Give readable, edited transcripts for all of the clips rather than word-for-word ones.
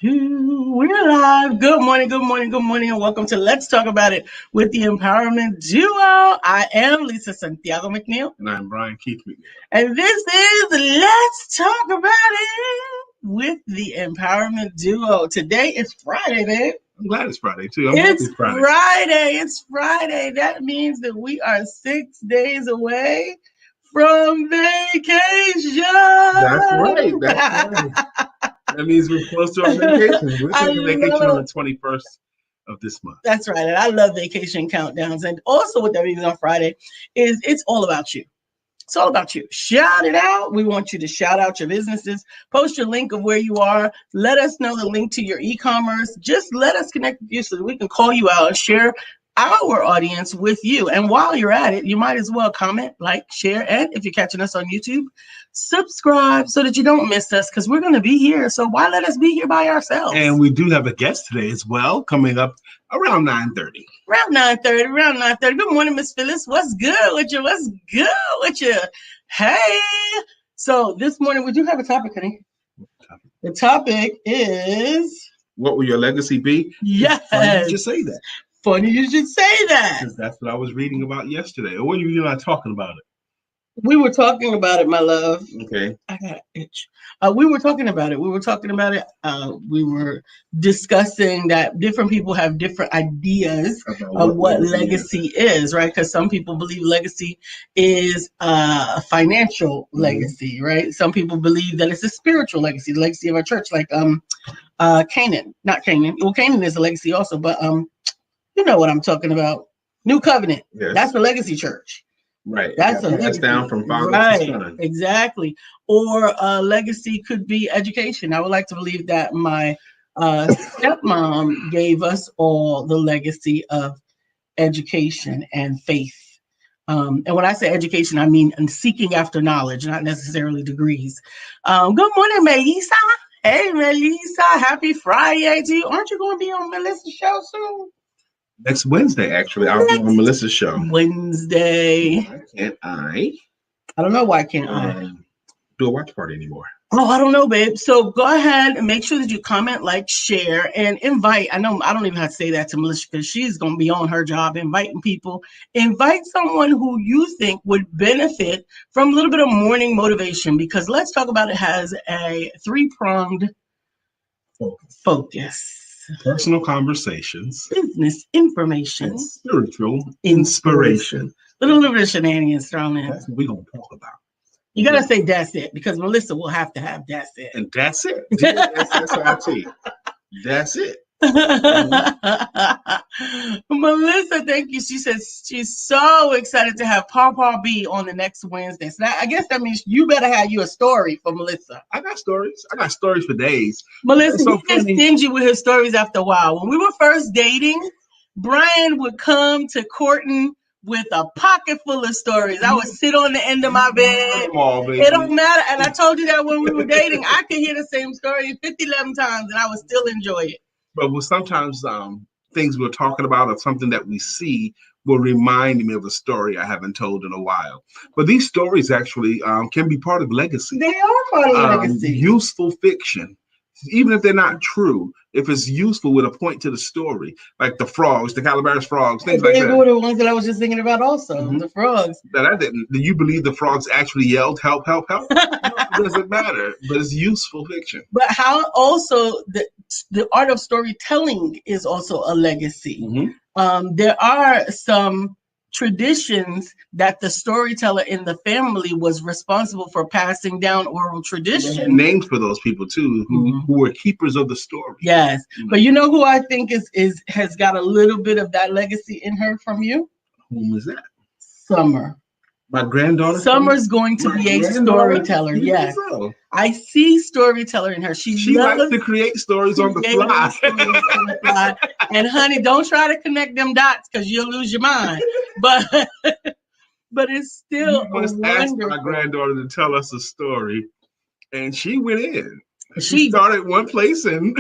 We're live. Good morning, and welcome to Let's Talk About It with the Empowerment Duo. I am Lisa Santiago McNeill. And I'm Brian Keith McNeill. And this is Let's Talk About It with the Empowerment Duo. Today is Friday, babe. I'm glad it's Friday, too. It's Friday. It's Friday. That means that we are 6 days away from vacation. That's right. That means we're close to our vacation. We're taking vacation on the 21st of this month. That's right. And I love vacation countdowns. And also what that means on Friday is it's all about you. It's all about you. Shout it out. We want you to shout out your businesses. Post your link of where you are. Let us know the link to your e-commerce. Just let us connect with you so that we can call you out and share our audience with you. And while you're at it, you might as well comment, like, share, and if you're catching us on YouTube, subscribe so that you don't miss us, because we're going to be here. So why let us be here by ourselves? And we do have a guest today as well, coming up around 9:30. Around 9:30. Good morning, Miss Phyllis. What's good with you? Hey. So this morning we do have a topic, honey. The topic is... What will your legacy be? Yes. Funny you should say that. Funny you should say that. Because that's what I was reading about yesterday. Or when you and I talking about it? We were talking about it, my love. Okay. I got an itch. We were talking about it. We were discussing that different people have different ideas of what legacy is, right? Because some people believe legacy is a financial legacy, right? Some people believe that it's a spiritual legacy, the legacy of our church, like Canaan. Not Canaan. Well, Canaan is a legacy also, but you know what I'm talking about. New Covenant. Yes. That's the legacy church. Right. That's a legacy. Down from father to son. Exactly. Or legacy could be education. I would like to believe that my stepmom gave us all the legacy of education and faith. And when I say education, I mean seeking after knowledge, not necessarily degrees. Good morning, Melissa. Hey, Melissa. Happy Friday to you. Aren't you going to be on Melissa's show soon? Next Wednesday, actually, I'll be on Melissa's show. Wednesday. Why can't I? I don't know why can't I do a watch party anymore. Oh, I don't know, babe. So go ahead and make sure that you comment, like, share, and invite. I know I don't even have to say that to Melissa because she's going to be on her job inviting people. Invite someone who you think would benefit from a little bit of morning motivation, because Let's Talk About It has a three-pronged focus. Personal conversations, business information, and spiritual inspiration. With a little bit of shenanigans thrown in. That's what we're going to talk about. You got to say that's it, because Melissa will have to have that's it. And that's it. D-S-S-I-T. That's it. Melissa, thank you. She says she's so excited to have Pawpaw B on the next Wednesday. So I guess that means you better have you a story for Melissa. I got stories. For days. Melissa, he gets stingy with his stories after a while. When we were first dating, Brian would come to courting with a pocket full of stories. I would sit on the end of my bed. It don't matter. And I told you that when we were dating, I could hear the same story 11 times and I would still enjoy it. But sometimes things we're talking about or something that we see will remind me of a story I haven't told in a while. But these stories actually can be part of legacy. They are part of legacy. Useful fiction. Even if they're not true, if it's useful with a point to the story, like the frogs, the Calabaris frogs, things like that. They were the ones that I was just thinking about also, the frogs. That I didn't. Do you believe the frogs actually yelled, help, help, help? It doesn't matter, but it's useful fiction. But how also the art of storytelling is also a legacy. Mm-hmm. There are some traditions that the storyteller in the family was responsible for passing down oral tradition. Names for those people too, who were keepers of the story. Yes, but you know who I think has got a little bit of that legacy in her from you? Who is that? Summer. My granddaughter? Summer's going to be a storyteller. Yes. So. I see storyteller in her. She likes to create stories on the fly. And honey, don't try to connect them dots because you'll lose your mind. But it's still you must ask my granddaughter to tell us a story. And she went in. She started one place and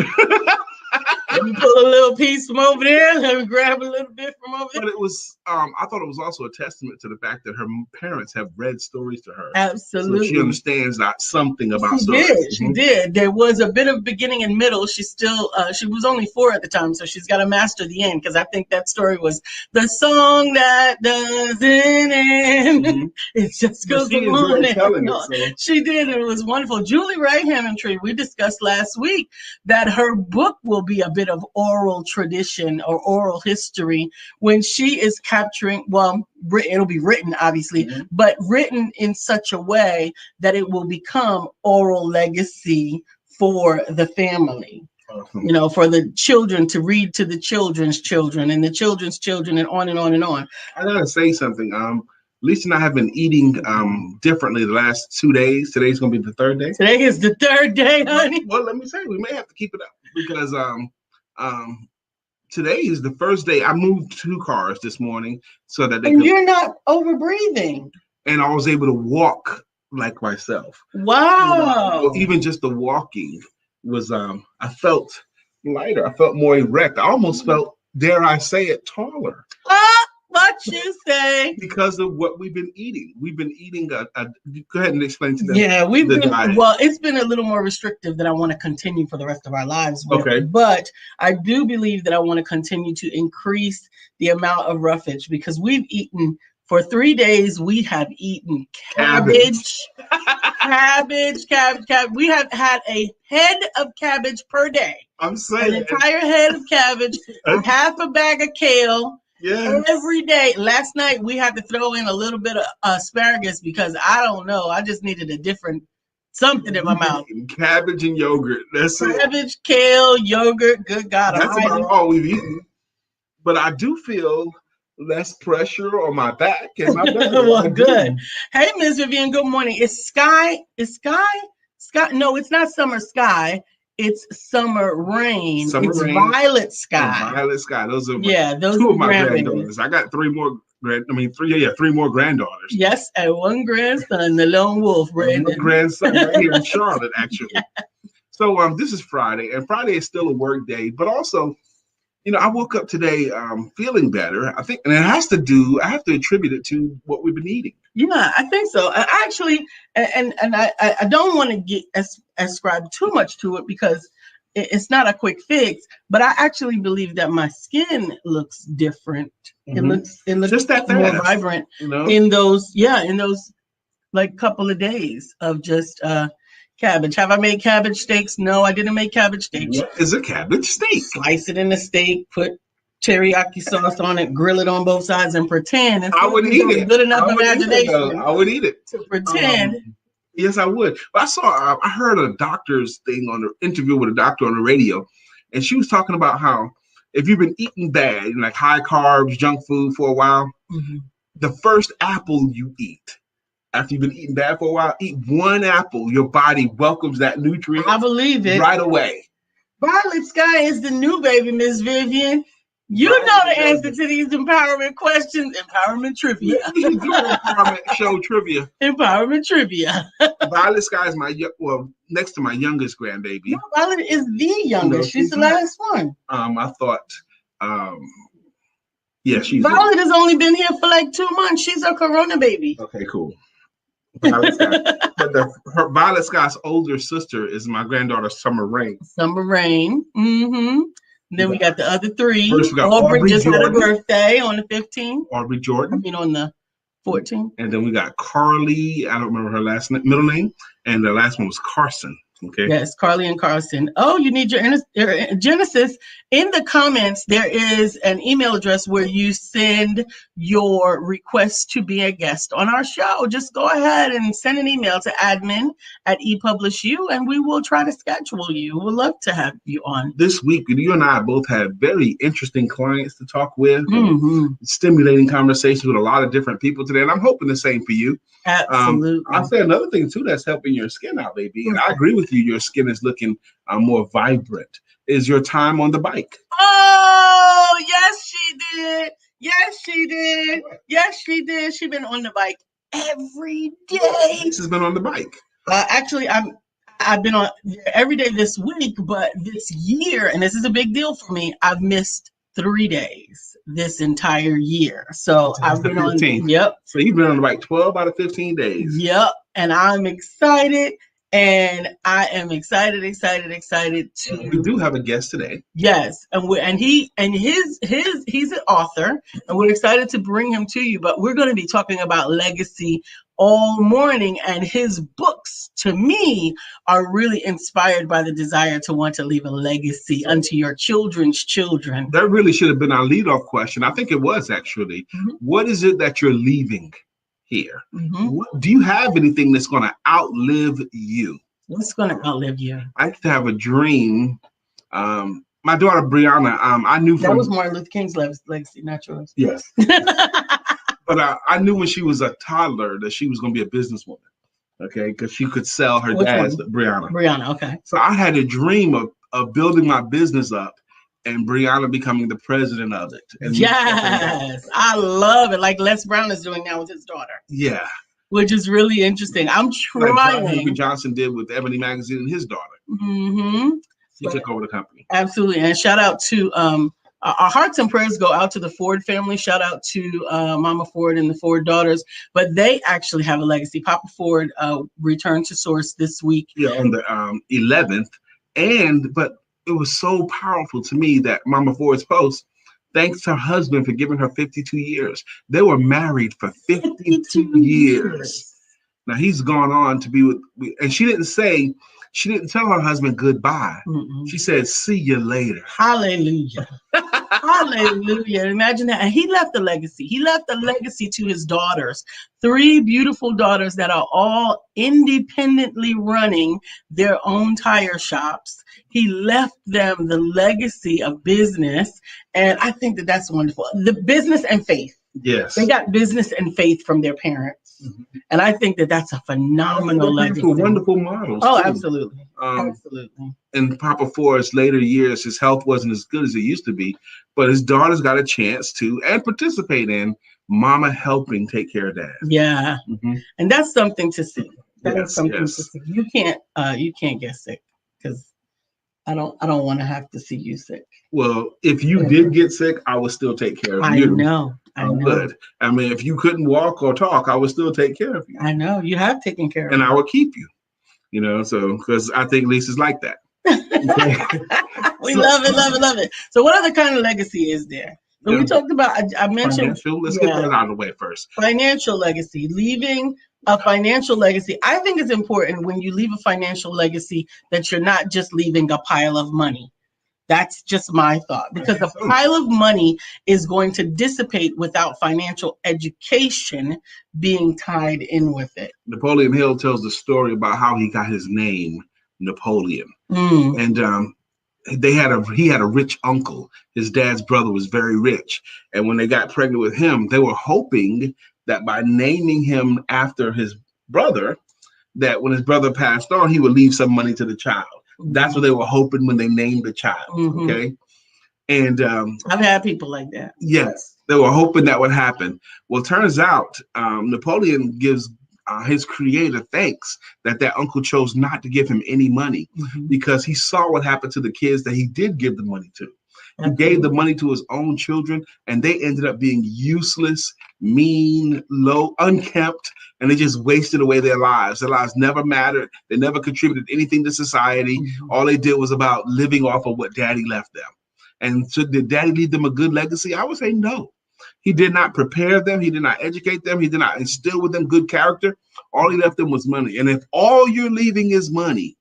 Let me pull a little piece from over there. Let me grab a little bit from over there. But it was, I thought it was also a testament to the fact that her parents have read stories to her. Absolutely. So she understands something about stories. She did. There was a bit of beginning and middle. She still, she was only 4 at the time, so she's got to master the end, because I think that story was the song that doesn't end. Mm-hmm. It just goes on and on. So. She did. It was wonderful. Julie Wright Hammontree, we discussed last week that her book will be a bit of oral tradition or oral history when she is capturing, well, it'll be written, obviously, mm-hmm. but written in such a way that it will become oral legacy for the family. Awesome. You know, for the children to read to the children's children and the children's children, and on and on and on. I gotta say something. Lisa and I have been eating differently the last 2 days. Today's gonna be the 3rd day. Today is the 3rd day, honey. Well, let me say, we may have to keep it up because today is the first day. I moved 2 cars this morning so that you're not over breathing. And I was able to walk like myself. Wow. So even just the walking was I felt lighter. I felt more erect. I almost felt, dare I say it, taller. What you say? Because of what we've been eating. We've been eating go ahead and explain to them. Yeah, well, it's been a little more restrictive than I want to continue for the rest of our lives with. Okay. But I do believe that I want to continue to increase the amount of roughage, because we've eaten for 3 days. We have eaten cabbage. Cabbage. We have had a head of cabbage per day. I'm saying an entire head of cabbage, half a bag of kale. Yes. Every day. Last night we had to throw in a little bit of asparagus because I don't know. I just needed a different something in my mouth. Cabbage and yogurt. That's it. Cabbage, kale, yogurt. Good God. That's about all we've eaten. But I do feel less pressure on my back and my belly. Well, good. Hey, Ms. Vivian. Good morning. Is Sky? No, it's not summer sky. It's summer rain. It's violet sky. Violet sky. Those are those 2 of my granddaughters. I got 3 more. 3 more granddaughters. Yes, and 1 grandson, the lone wolf. One grandson right here in Charlotte, actually. Yeah. So this is Friday, and Friday is still a work day, but also, you know, I woke up today feeling better. I think, and I have to attribute it to what we've been eating. Yeah, I think so. I actually, I don't want to get ascribe too much to it because it's not a quick fix. But I actually believe that my skin looks different. Mm-hmm. It looks just that more vibrant, you know? in those like couple of days of just cabbage. Have I made cabbage steaks? No, I didn't make cabbage steaks. What is a cabbage steak? Slice it in the steak, put teriyaki sauce on it, grill it on both sides, and pretend. And I would eat it. Good enough imagination. I would eat it. To pretend. Yes, I would. But I heard a doctor's thing on the interview with a doctor on the radio, and she was talking about how if you've been eating bad, like high carbs, junk food for a while, mm-hmm. the first apple you eat, after you've been eating bad for a while, eat 1 apple. Your body welcomes that nutrient. I believe it. Right away. Violet sky is the new baby, Miss Vivian. You know the answer to these empowerment questions. Empowerment trivia. Empowerment show trivia. Empowerment trivia. Violet Sky is next to my youngest grandbaby. No, Violet is the youngest. She's the last one. I thought, Violet has only been here for like 2 months. She's a Corona baby. Okay, cool. Violet Sky. But Violet Sky's older sister is my granddaughter, Summer Rain. Summer Rain. Mm-hmm. Then we got the other 3. First we got Aubrey just Jordan. Had a birthday on the 15th. Aubrey Jordan. On the 14th. And then we got Carly. I don't remember her middle name. And the last one was Carson. Okay. Yes, Carly and Carson. Oh, you need your Genesis. In the comments, there is an email address where you send your request to be a guest on our show. Just go ahead and send an email to admin@epublishu, and we will try to schedule you. We'd love to have you on. This week, you and I both had very interesting clients to talk with, mm-hmm. Stimulating conversations with a lot of different people today, and I'm hoping the same for you. Absolutely. I'll say another thing, too, that's helping your skin out, baby, and I agree with you. Your skin is looking more vibrant. Is your time on the bike? Oh, yes, she did. Yes, she did. Yes, she did. She's been on the bike every day. She's been on the bike. Actually, I I've been on every day this week, but this year, and this is a big deal for me, I've missed 3 days this entire year. So I've been on. Yep. So you've been on like 12 out of 15 days. Yep. And I'm excited. And I am excited to. We do have a guest today. Yes, and he's an author, and we're excited to bring him to you. But we're going to be talking about legacy all morning, and his books, to me, are really inspired by the desire to want to leave a legacy unto your children's children. That really should have been our leadoff question. I think it was actually. Mm-hmm. What is it that you're leaving here? Mm-hmm. Do you have anything that's going to outlive you? What's going to outlive you? I used to have a dream. My daughter Brianna, I knew that was Martin Luther King's legacy, not yours. Yes. But I knew when she was a toddler that she was going to be a businesswoman. Okay, because she could sell her dad's Brianna. Brianna, okay. So I had a dream of building my business up and Brianna becoming the president of it. And yes, I love it. Like Les Brown is doing now with his daughter. Yeah. Which is really interesting. I'm trying. Like John Johnson did with Ebony Magazine and his daughter. Mm-hmm. He took over the company. Absolutely. And shout out to our hearts and prayers go out to the Ford family. Shout out to Mama Ford and the Ford daughters. But they actually have a legacy. Papa Ford returned to Source this week. Yeah, on the 11th. But it was so powerful to me that Mama Ford's post thanks her husband for giving her 52 years. They were married for 52 years. Now he's gone on to be with, and she didn't tell her husband goodbye. Mm-mm. She said, see you later. Hallelujah. Hallelujah. Imagine that. And he left a legacy. He left a legacy to his daughters, 3 beautiful daughters that are all independently running their own tire shops. He left them the legacy of business. And I think that that's wonderful. The business and faith. Yes. They got business and faith from their parents. Mm-hmm. And I think that that's a phenomenal legacy. Wonderful models. Oh, too. Absolutely. Absolutely. In Papa Ford's later years, his health wasn't as good as it used to be, but his daughters got a chance to and participate in Mama helping take care of Dad. Yeah. Mm-hmm. And that's something to see. That is something to see. You can't get sick because I don't want to have to see you sick. Well, if you did get sick, I would still take care of you. I know. Would. I mean, if you couldn't walk or talk, I would still take care of you. I know. You have taken care of me. And I would keep you, so because I think Lisa's like that. We love it. So what other kind of legacy is there? So we talked about, I mentioned. Let's get that out of the way first. Financial legacy, leaving a financial legacy. I think it's important when you leave a financial legacy that you're not just leaving a pile of money. That's just my thought, because a pile of money is going to dissipate without financial education being tied in with it. Napoleon Hill tells the story about how he got his name, Napoleon. And he had a rich uncle. His dad's brother was very rich. And when they got pregnant with him, they were hoping that by naming him after his brother, that when his brother passed on, he would leave some money to the child. That's what they were hoping when they named the child. Mm-hmm. Okay. And I've had people like that. Yes. They were hoping that would happen. Well, it turns out Napoleon gives his creator thanks that uncle chose not to give him any money, because he saw what happened to the kids that he did give the money to. He gave the money to his own children, and they ended up being useless, mean, low, unkempt, and they just wasted away their lives. Their lives never mattered. They never contributed anything to society. All they did was about living off of what Daddy left them. And so did Daddy leave them a good legacy? I would say no. He did not prepare them. He did not educate them. He did not instill with them good character. All he left them was money. And if all you're leaving is money,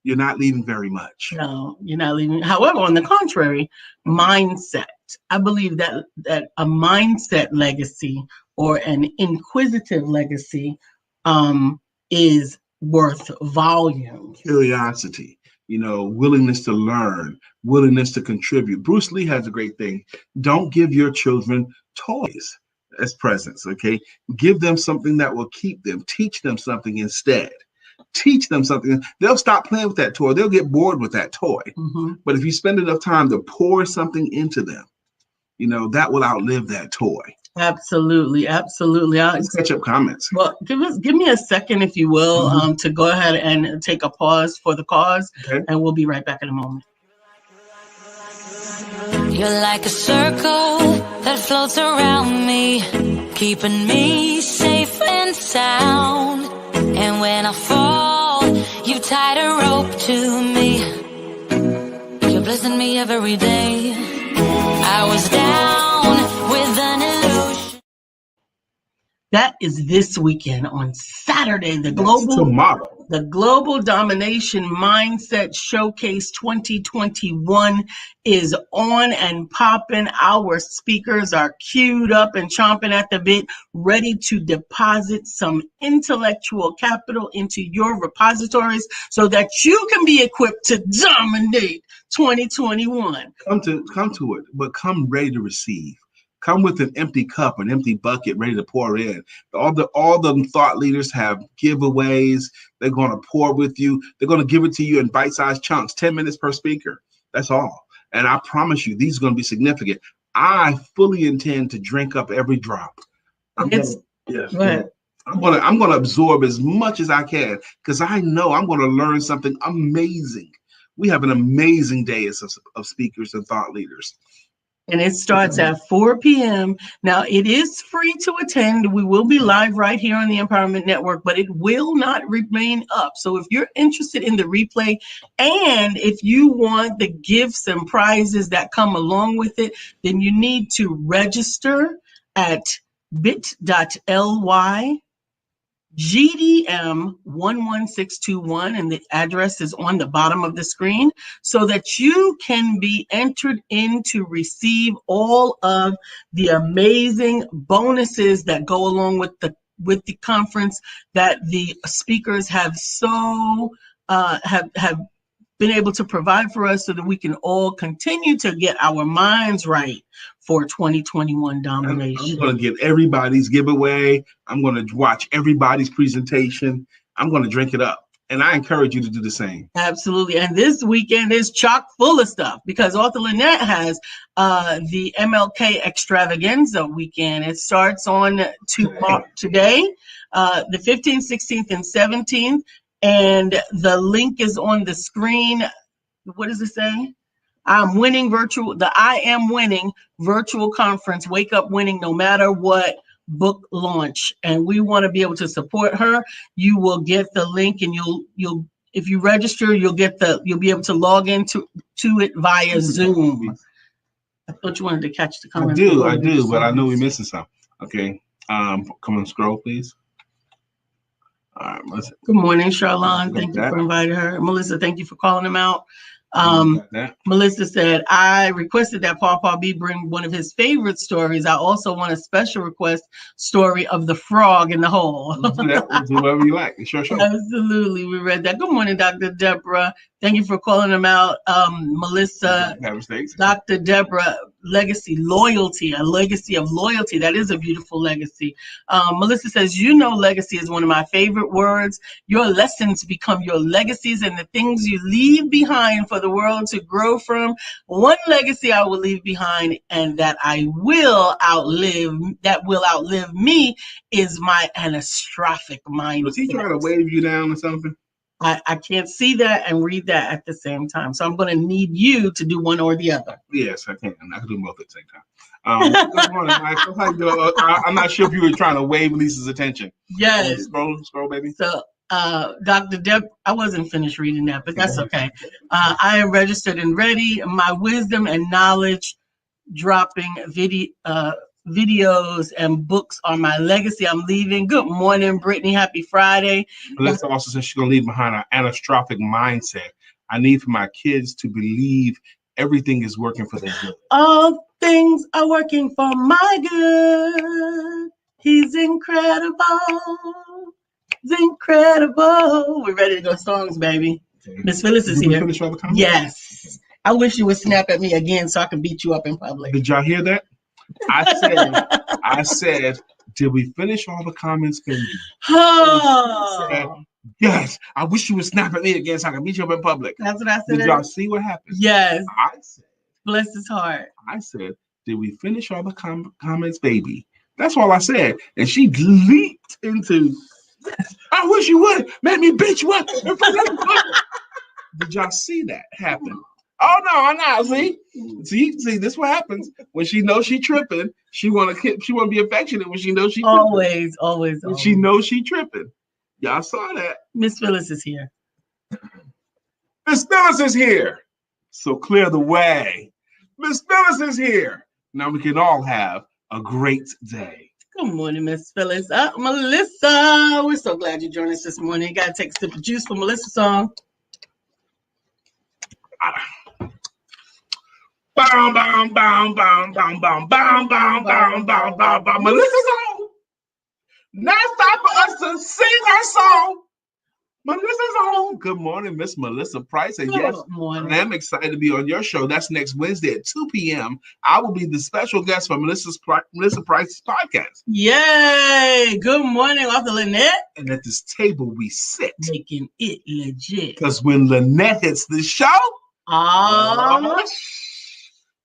you're not leaving very much. No, you're not leaving. However, on the contrary, mindset. I believe that a mindset legacy or an inquisitive legacy is worth volume. Curiosity, willingness to learn, willingness to contribute. Bruce Lee has a great thing. Don't give your children toys as presents, okay? Give them something that will keep them. Teach them something instead. Teach them something. They'll stop playing with that toy. They'll get bored with that toy. But if you spend enough time to pour something into them, that will outlive that toy. Absolutely. Let's catch up comments. Well, give me a second, if you will, to go ahead and take a pause for the cause, and we'll be right back in a moment. You're like a circle that floats around me, keeping me safe and sound. And when I fall, you tied a rope to me. You're blessing me every day. I was down with an illusion. That is this weekend on Saturday, the Global Domination Mindset Showcase 2021 is on and popping. Our speakers are queued up and chomping at the bit, ready to deposit some intellectual capital into your repositories so that you can be equipped to dominate 2021. Come to it, but come ready to receive. Come with an empty cup, an empty bucket ready to pour in. All the thought leaders have giveaways. They're going to pour with you. They're going to give it to you in bite-sized chunks, 10 minutes per speaker. That's all. And I promise you, these are going to be significant. I fully intend to drink up every drop. I'm going to absorb as much as I can because I know I'm going to learn something amazing. We have an amazing day of speakers and thought leaders. And it starts at 4 p.m. Now, it is free to attend. We will be live right here on the Empowerment Network, but it will not remain up. So if you're interested in the replay and if you want the gifts and prizes that come along with it, then you need to register at bit.ly GDM 11621, and the address is on the bottom of the screen, so that you can be entered in to receive all of the amazing bonuses that go along with the conference that the speakers have have been able to provide for us, so that we can all continue to get our minds right for 2021 domination. I'm going to get everybody's giveaway. I'm going to watch everybody's presentation. I'm going to drink it up. And I encourage you to do the same. Absolutely. And this weekend is chock full of stuff because Author Lynette has the MLK Extravaganza weekend. It starts on today, the 15th, 16th, and 17th. And the link is on the screen. What does it say? I am winning virtual conference. Wake up winning no matter what book launch. And we want to be able to support her. You will get the link, and you'll if you register, you'll be able to log into it via Zoom. I thought you wanted to catch the comment. I do, but I know we're missing some. Okay. Come on, scroll, please. All right, Melissa. Good morning, Charlene. Thank you for inviting her. Melissa, thank you for calling them out. Melissa said, I requested that Paw B bring one of his favorite stories. I also want a special request story of the frog in the hole. We'll do whatever you like. Sure. Absolutely. We read that. Good morning, Dr. Deborah. Thank you for calling them out. Melissa, Dr. Deborah, legacy, loyalty, a legacy of loyalty. That is a beautiful legacy. Melissa says, legacy is one of my favorite words. Your lessons become your legacies and the things you leave behind for the world to grow from. One legacy I will leave behind and that will outlive me is my anastrophic mindset. Was he trying to wave you down or something? I can't see that and read that at the same time. So I'm going to need you to do one or the other. Yes, I can. I can do both at the same time. Good morning, Mike. I'm not sure if you were trying to wave Lisa's attention. Yes. Scroll, baby. So, Dr. Deb, I wasn't finished reading that, but that's okay. I am registered and ready. My wisdom and knowledge dropping videos and books are my legacy. I'm leaving. Good morning, Brittany. Happy Friday. Melissa also says she's going to leave behind an anastrophic mindset. I need for my kids to believe everything is working for their good. All things are working for my good. He's incredible. He's incredible. We're ready to go songs, baby. Okay. Miss Phyllis is here. Finish all the comments? Yes. I wish you would snap at me again so I can beat you up in public. Did y'all hear that? I said, did we finish all the comments, baby? Oh. Yes, I wish you would snap at me again so I can beat you up in public. That's what I said. Did y'all see what happened? Yes. I said, bless his heart. I said, did we finish all the comments, baby? That's all I said. And she leaped into, I wish you would make me bitch you up in front of everybody. Did y'all see that happen? Oh no, I'm not. See, this what happens when she knows she tripping. She wanna be affectionate when she knows she tripping. Always. When she knows she tripping. Y'all saw that. Miss Phyllis is here. Miss Phyllis is here. So clear the way. Miss Phyllis is here. Now we can all have a great day. Good morning, Miss Phyllis. Melissa, we're so glad you joined us this morning. You gotta take a sip of juice for Melissa's song. Bow, bow, bow, bow, bow, bow, bow, bow, bow, bow, bow, bow. Melissa's on. Now it's time for us to sing our song. Melissa's on. Good morning, Miss Melissa Price. And yes, I'm excited to be on your show. That's next Wednesday at 2 p.m. I will be the special guest for Melissa Price's podcast. Yay! Good morning, Author Lynette. And at this table we sit. Making it legit. Because when Lynette hits the show,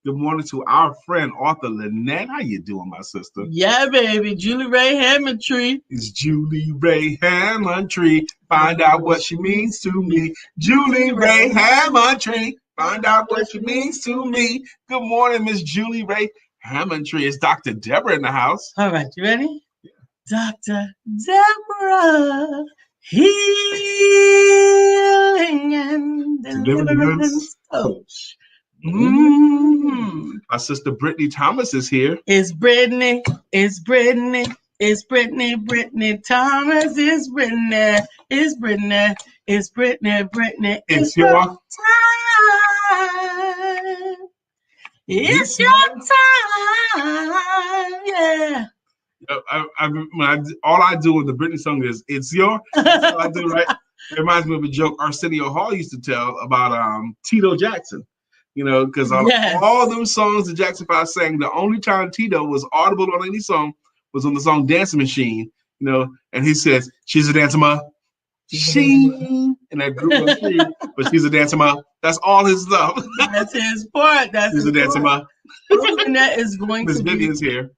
good morning to our friend, Author Lynette. How you doing, my sister? Yeah, baby. Julie Ray Hammondtree. It's Julie Ray Hammondtree. Find out what she means to me. Julie Ray Hammondtree. Find out what she means to me. Good morning, Miss Julie Ray Hammondtree. It's Dr. Deborah in the house. All right, you ready? Yeah. Dr. Deborah, healing and deliverance coach. Our sister Brittany Thomas is here. It's Brittany Thomas, it's Brittany, it's Brittany It's your time. It's your time, yeah. All I do with the Britney song is "It's your." That's all I do, right? It reminds me of a joke Arsenio Hall used to tell about Tito Jackson. You know, because on all those songs that Jackson 5 sang, the only time Tito was audible on any song was on the song Dancing Machine, you know, and he says, she's a dancer ma. She, and that group was she, but she's a dancer ma. That's all his stuff. That's his part. She's a dancer ma. Lynette is going Miss to Vivian's here.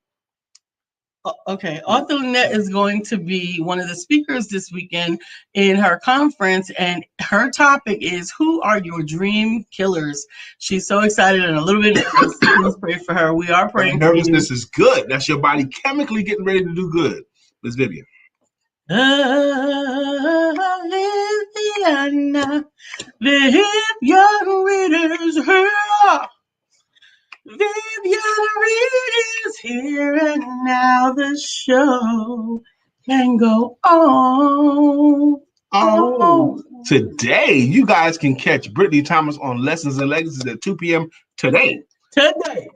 Okay, Author Lynette is going to be one of the speakers this weekend in her conference, and her topic is, who are your dream killers? She's so excited and a little bit nervous. Please pray for her. We are praying. Nervousness is good. That's your body chemically getting ready to do good. Miss Vivian. Louisiana, Vivian Reader's here. Vivian Reed is here, and now the show can go on. Today, you guys can catch Brittany Thomas on Lessons and Legacies at 2 p.m. today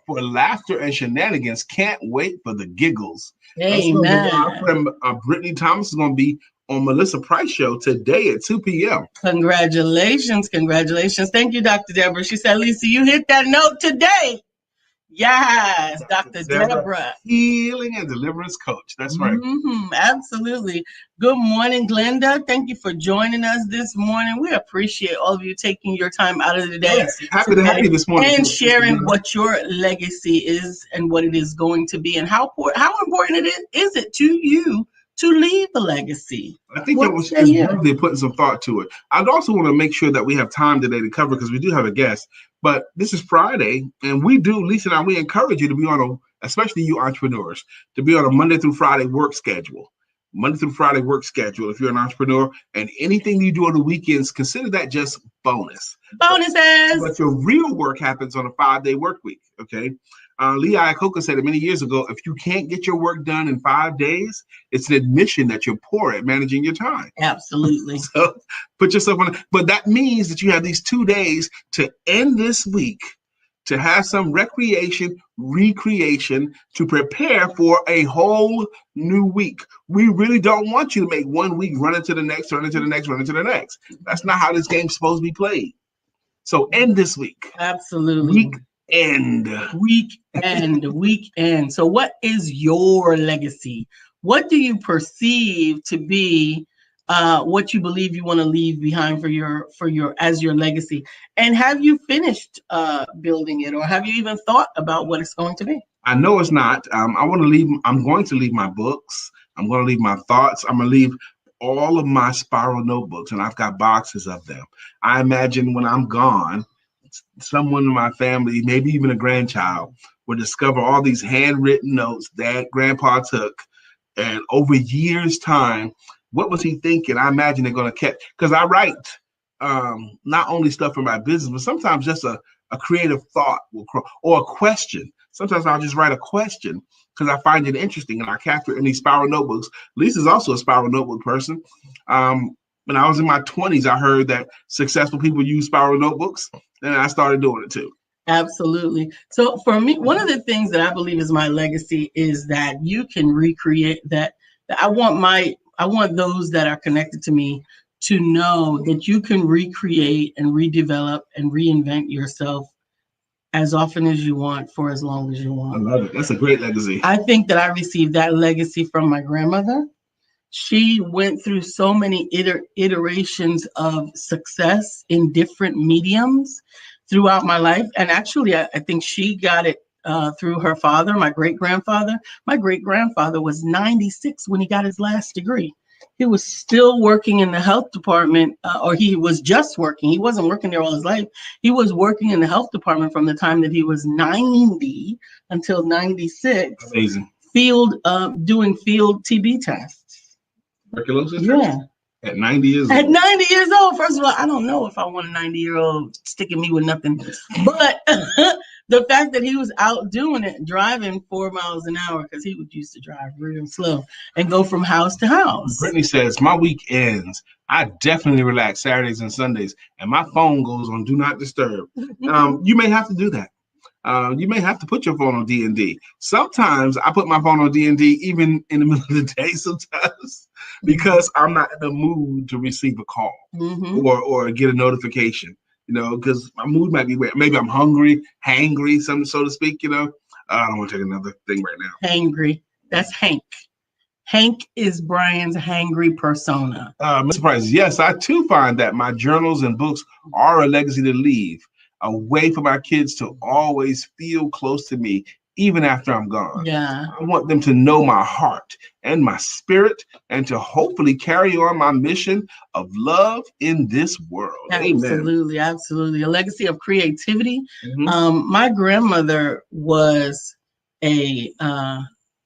for laughter and shenanigans. Can't wait for the giggles. Amen. Our friend Brittany Thomas is going to be on Melissa Price show today at 2 p.m. Congratulations. Thank you, Dr. Deborah. She said, Lisa, you hit that note today. Yes, Dr. Deborah. Healing and deliverance coach. That's right. Absolutely. Good morning, Glenda. Thank you for joining us this morning. We appreciate all of you taking your time out of the day. Yes, happy to have you this morning. And sharing what your legacy is and what it is going to be and how important is it to you to leave a legacy. I think that was worthy putting some thought to it. I'd also want to make sure that we have time today to cover, because we do have a guest. But this is Friday, and Lisa and I, we encourage you to be on especially you entrepreneurs, to be on a Monday through Friday work schedule. If you're an entrepreneur, and anything you do on the weekends, consider that just bonuses. But your real work happens on a 5-day work week. Okay. Lee Iacocca said it many years ago, if you can't get your work done in 5 days, it's an admission that you're poor at managing your time. Absolutely. So put yourself on. But that means that you have these 2 days to end this week, to have some recreation, to prepare for a whole new week. We really don't want you to make 1 week run into the next. That's not how this game's supposed to be played. So end this week. Absolutely. Weekend. So what is your legacy? What do you perceive to be what you believe you want to leave behind for your as your legacy? And have you finished building it, or have you even thought about what it's going to be? I know it's not. I'm going to leave my books. I'm going to leave my thoughts. I'm going to leave all of my spiral notebooks, and I've got boxes of them. I imagine when I'm gone, someone in my family, maybe even a grandchild, will discover all these handwritten notes that grandpa took. And over years' time, what was he thinking? I imagine they're going to catch, because I write not only stuff for my business, but sometimes just a creative thought or a question. Sometimes I'll just write a question because I find it interesting and I capture it in these spiral notebooks. Lisa's also a spiral notebook person. When I was in my 20s, I heard that successful people use spiral notebooks, and I started doing it too. Absolutely. So for me, one of the things that I believe is my legacy is that you can recreate that. I want those that are connected to me to know that you can recreate and redevelop and reinvent yourself as often as you want for as long as you want. I love it. That's a great legacy. I think that I received that legacy from my grandmother. She went through so many iterations of success in different mediums throughout my life. And actually, I think she got it through her father, my great-grandfather. My great-grandfather was 96 when he got his last degree. He was still working in the health department, or he was just working. He wasn't working there all his life. He was working in the health department from the time that he was 90 until 96. Amazing. Doing field TB tests. Tuberculosis? Yeah. At 90 years old. At 90 years old, first of all, I don't know if I want a 90-year-old sticking me with nothing. But the fact that he was out doing it, driving 4 miles an hour, because he would used to drive real slow and go from house to house. Brittany says, my weekends, I definitely relax Saturdays and Sundays, and my phone goes on Do Not Disturb. You may have to do that. You may have to put your phone on D&D. Sometimes I put my phone on D&D even in the middle of the day sometimes because I'm not in the mood to receive a call or get a notification, because my mood might be weird. Maybe I'm hangry, so to speak, I don't want to take another thing right now. Hangry. That's Hank. Hank is Brian's hangry persona. Mr. Price, yes, I too find that my journals and books are a legacy to leave. A way for my kids to always feel close to me, even after I'm gone. Yeah. I want them to know my heart and my spirit and to hopefully carry on my mission of love in this world. Absolutely, Amen. absolutely. A legacy of creativity. My grandmother was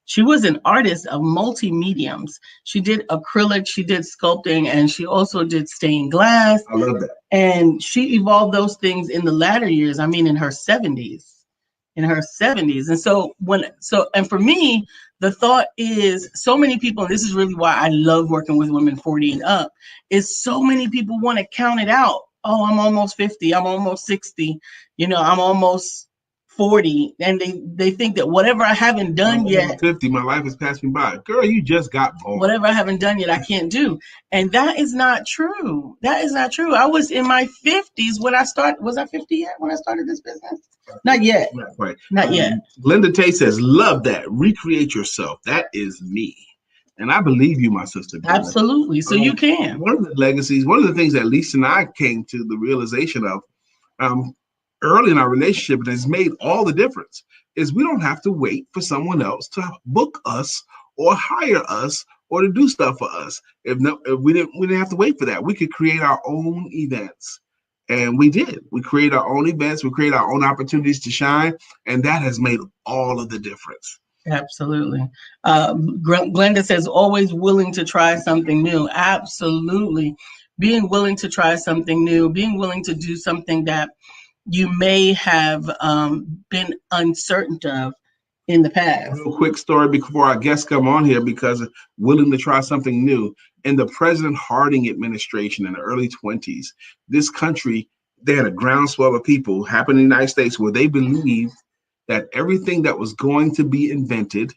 she was an artist of multi-mediums. She did acrylic, she did sculpting, and she also did stained glass. I love that. And she evolved those things in the latter years. I mean, in her 70s. And for me, the thought is so many people, and this is really why I love working with women 40 and up, is so many people want to count it out. Oh, I'm almost 50. I'm almost 60. I'm almost 40, and they think that whatever I haven't done yet, 50, my life has passed me by. Girl, you just got born. Whatever I haven't done yet, I can't do. And that is not true. That is not true. I was in my 50s when I started. Was I 50 yet when I started this business? Not yet. Not quite. Not yet. Linda Tate says, love that. Recreate yourself. That is me. And I believe you, my sister. Absolutely. So you can. One of the legacies, one of the things that Lisa and I came to the realization of early in our relationship, and has made all the difference, is we don't have to wait for someone else to book us or hire us or to do stuff for us. If we didn't have to wait for that. We could create our own events. And we did. We create our own events. We create our own opportunities to shine. And that has made all of the difference. Absolutely. Glenda says, always willing to try something new. Absolutely. Being willing to try something new, being willing to do something that you may have been uncertain of in the past. Real quick story before our guests come on here, because willing to try something new. In the President Harding administration in the early 20s, this country, they had a groundswell of people happen in the United States where they believed that everything that was going to be invented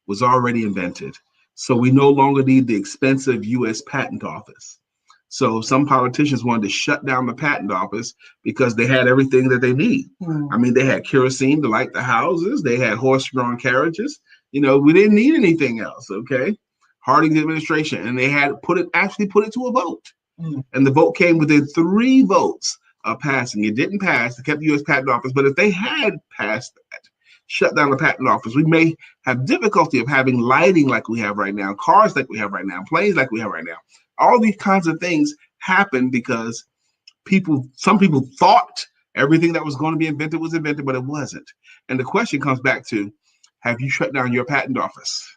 was already invented. So we no longer need the expensive U.S. patent office. So some politicians wanted to shut down the patent office because they had everything that they need. I mean, they had kerosene to light the houses. They had horse-drawn carriages. We didn't need anything else, okay? Harding's administration, and they had put it to a vote. And the vote came within 3 votes of passing. It didn't pass. They kept the U.S. Patent Office. But if they had passed that, shut down the patent office. We may have difficulty of having lighting like we have right now, cars like we have right now, planes like we have right now. All these kinds of things happen because some people thought everything that was going to be invented was invented, but it wasn't. And the question comes back to, have you shut down your patent office?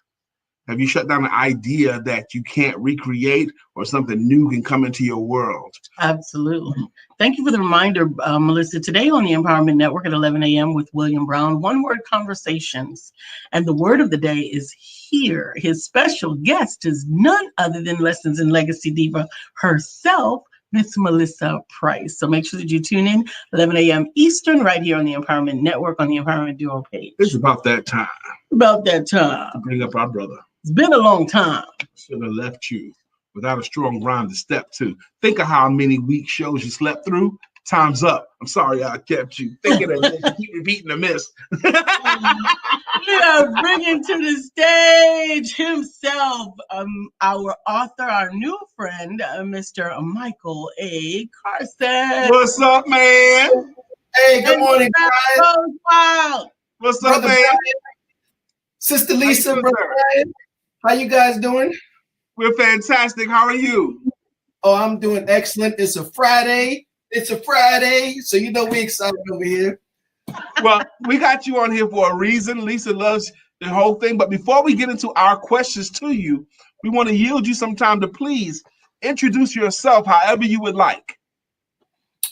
Have you shut down the idea that you can't recreate or something new can come into your world? Absolutely. Thank you for the reminder, Melissa. Today on the Empowerment Network at 11 a.m. with William Brown, One Word Conversations. And the word of the day is here. His special guest is none other than Lessons in Legacy Diva herself, Miss Melissa Price. So make sure that you tune in 11 a.m. Eastern right here on the Empowerment Network on the Empowerment Duo page. It's about that time. About that time. To bring up our brother. It's been a long time. Should have left you without a strong rhyme to step to. Think of how many week shows you slept through. Time's up. I'm sorry I kept you thinking of this. You keep repeating the miss. We are bringing to the stage himself, our author, our new friend, Mr. Michael A. Carson. What's up, man? Hey, good morning, guys. What's up, man? Sister Lisa, Brother Brian. How you guys doing? We're fantastic. How are you? Oh, I'm doing excellent. It's a Friday, so you know we're excited over here. Well, we got you on here for a reason. Lisa loves the whole thing. But before we get into our questions to you, we want to yield you some time to please introduce yourself however you would like.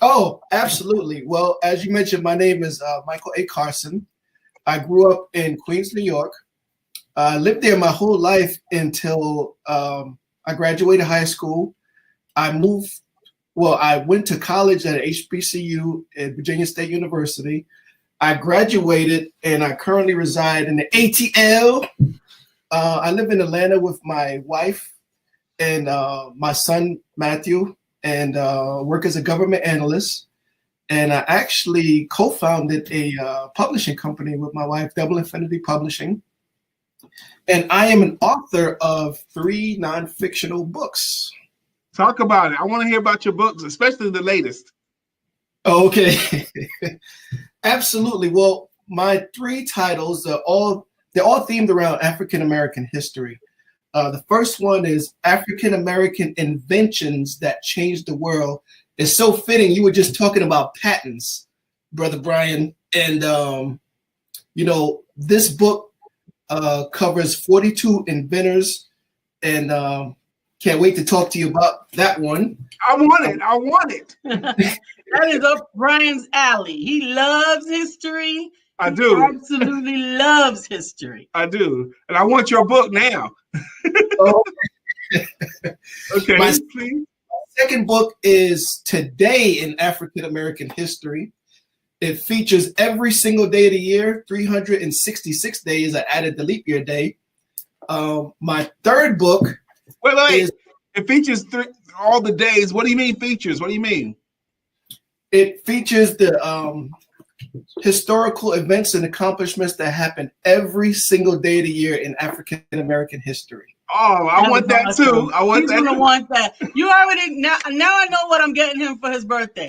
Oh, absolutely. Well, as you mentioned, my name is Michael A. Carson. I grew up in Queens, New York. I lived there my whole life until I graduated high school. I went to college at HBCU at Virginia State University. I graduated and I currently reside in the ATL. I live in Atlanta with my wife and my son, Matthew, and work as a government analyst. And I actually co-founded a publishing company with my wife, Double Infinity Publishing. And I am an author of 3 non-fictional books. Talk about it. I want to hear about your books, especially the latest. Okay. Absolutely. Well, my 3 titles they're all themed around African American history. The first one is African American Inventions That Changed the World. It's so fitting. You were just talking about patents, Brother Brian. And, this book covers 42 inventors. And can't wait to talk to you about that one. I want it. That is up Brian's alley. He loves history. I do. He absolutely loves history. I do. And I want your book now. Oh. Okay, please. Second book is Today in African American History. It features every single day of the year, 366 days. I added the leap year day. My third book. Wait. It features all the days. What do you mean features? What do you mean? It features the historical events and accomplishments that happen every single day of the year in African American history. Oh, I want that too. He's gonna want that. You already now I know what I'm getting him for his birthday.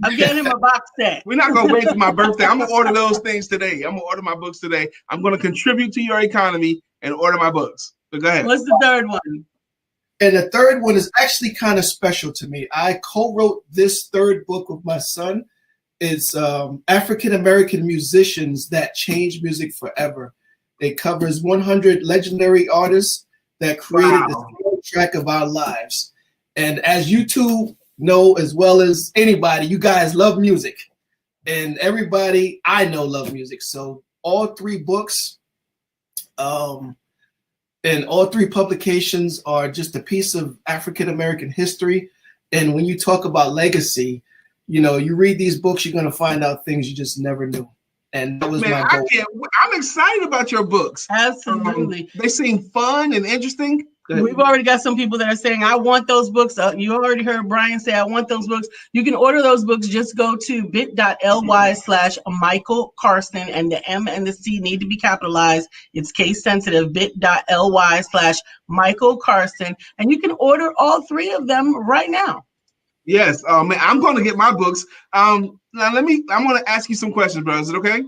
I'm getting him a box set. We're not gonna wait for my birthday. I'm gonna order those things today. I'm gonna order my books today. I'm gonna contribute to your economy and order my books. So go ahead. What's the third one? And the third one is actually kind of special to me. I co-wrote this third book with my son. It's African American Musicians That Changed Music Forever. It covers 100 legendary artists that created the soundtrack of our lives. And as you two know, as well as anybody, you guys love music. And everybody I know love music. So all 3 books and all 3 publications are just a piece of African American history. And when you talk about legacy, you read these books, you're going to find out things you just never knew. And that was my goal. I'm excited about your books. Absolutely. They seem fun and interesting. We've already got some people that are saying, I want those books. You already heard Brian say, I want those books. You can order those books. Just go to bit.ly/Michael Carson, and the M and the C need to be capitalized. It's case sensitive, bit.ly/Michael Carson. And you can order all 3 of them right now. Yes, I'm going to get my books. Now I'm going to ask you some questions, bro. Is it okay?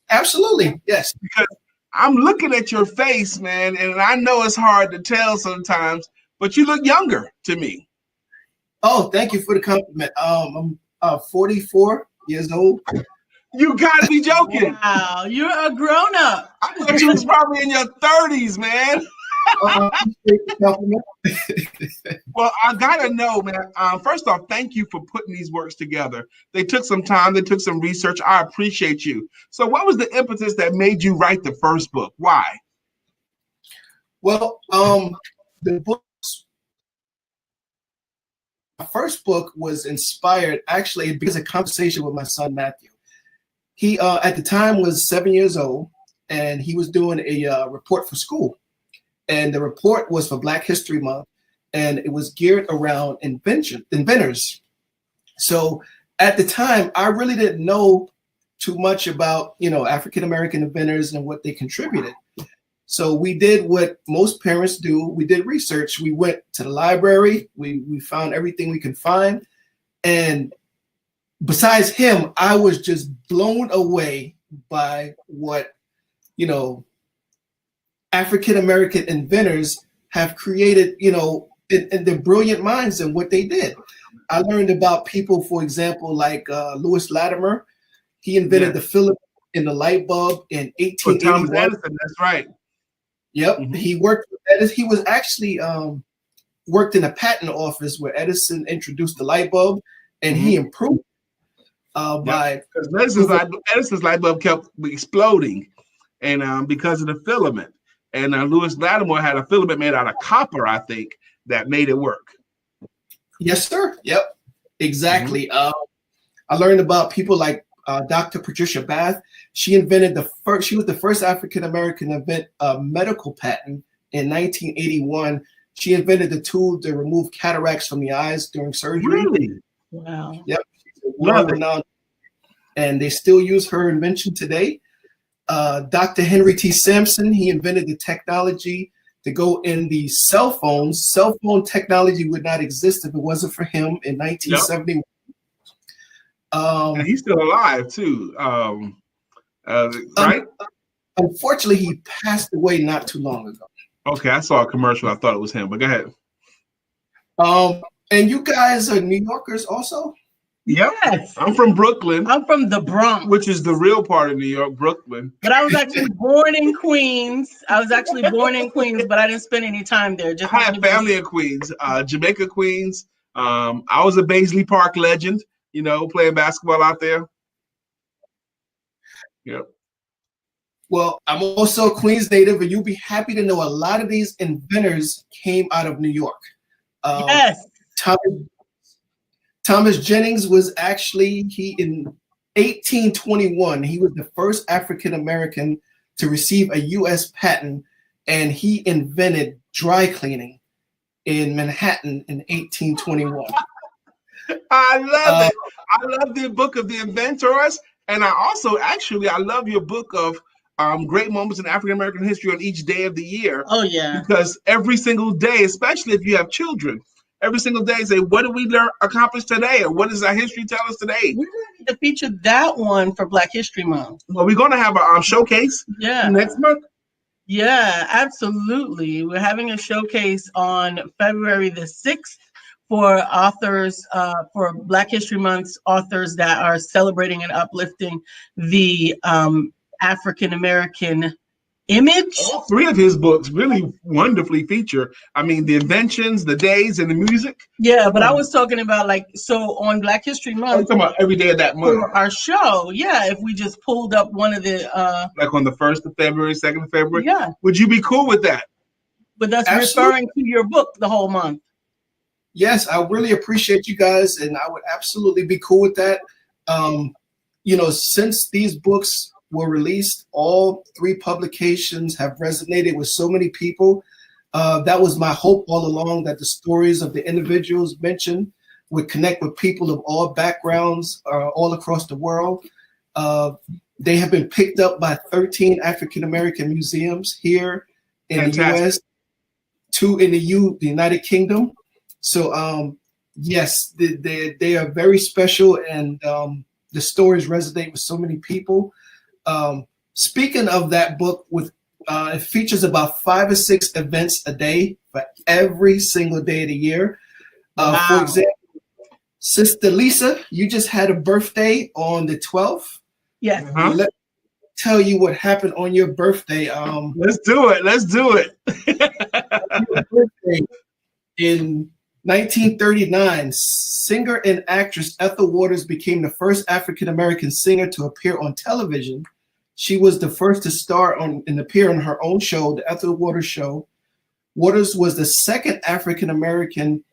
Absolutely, yes. Because I'm looking at your face, man, and I know it's hard to tell sometimes, but you look younger to me. Oh, thank you for the compliment. I'm 44 years old. You gotta be joking. Wow, you're a grown up. I thought you was probably in your 30s, man. Well, I gotta know, man. First off, thank you for putting these works together. They took some time, they took some research. I appreciate you. So, what was the impetus that made you write the first book? Why? Well, the books. My first book was inspired actually because of a conversation with my son Matthew. He at the time was 7 years old, and he was doing a report for school, and the report was for Black History Month, and it was geared around inventors. So at the time, I really didn't know too much about African American inventors and what they contributed. So we did what most parents do. We did research. We went to the library. We found everything we could find, and besides him, I was just blown away by what, African American inventors have created, in their brilliant minds and what they did. I learned about people, for example, like Lewis Latimer. He invented the filament in the light bulb in 1881. Thomas Edison, that's right. Yep, he worked with Edison. He was actually worked in a patent office where Edison introduced the light bulb, and he improved. Because Edison's light bulb kept exploding, and because of the filament. And Lewis Latimer had a filament made out of copper, I think, that made it work. Yes, sir. Yep, exactly. I learned about people like Dr. Patricia Bath. She invented she was the first African American to invent a medical patent in 1981. She invented the tool to remove cataracts from the eyes during surgery. Really? Wow. Yep. And they still use her invention today. Dr. Henry T. Sampson, he invented the technology to go in the cell phones. Cell phone technology would not exist if it wasn't for him in 1971. And he's still alive too, right? Unfortunately, he passed away not too long ago. Okay, I saw a commercial. I thought it was him, but go ahead. And you guys are New Yorkers also? Yep. Yes. I'm from Brooklyn. I'm from the Bronx, which is the real part of New York, Brooklyn. But I was actually born in Queens. But I didn't spend any time there. I have family in Queens, Jamaica, Queens. I was a Baisley Park legend, playing basketball out there. Yep. Well, I'm also a Queens native, and you'll be happy to know a lot of these inventors came out of New York. Yes. Thomas Jennings was actually, in 1821, he was the first African American to receive a U.S. patent, and he invented dry cleaning in Manhattan in 1821. I love it. I love the book of the inventors, and I love your book of great moments in African American history on each day of the year. Oh yeah, because every single day, especially if you have children, every single day say, what did we accomplish today? Or what does our history tell us today? We're going to need to feature that one for Black History Month. Well, we're going to have a showcase next month. Yeah, absolutely. We're having a showcase on February the 6th for authors, for Black History Month's authors that are celebrating and uplifting the African American image. All three of his books really wonderfully feature, the inventions, the days, and the music. Yeah, but I was talking about on Black History Month. I'm talking about every day of that month. For our show, if we just pulled up one of the like on the 1st of February, 2nd of February. Yeah. Would you be cool with that? But that's referring to your book the whole month. Yes, I really appreciate you guys, and I would absolutely be cool with that. Since these books were released, all 3 publications have resonated with so many people. That was my hope all along, that the stories of the individuals mentioned would connect with people of all backgrounds all across the world. They have been picked up by 13 African American museums here in the U.S., 2 in the United Kingdom. So yes, they are very special, and the stories resonate with so many people. speaking of that book, it features about 5 or 6 events a day for every single day of the year. Wow. For example, Sister Lisa, you just had a birthday on the 12th. Yes. Uh-huh. Let me tell you what happened on your birthday. Let's do it. Your birthday in 1939, singer and actress Ethel Waters became the first African-American singer to appear on television. She was the first to star and appear on her own show, The Ethel Waters Show. Waters was the second African-American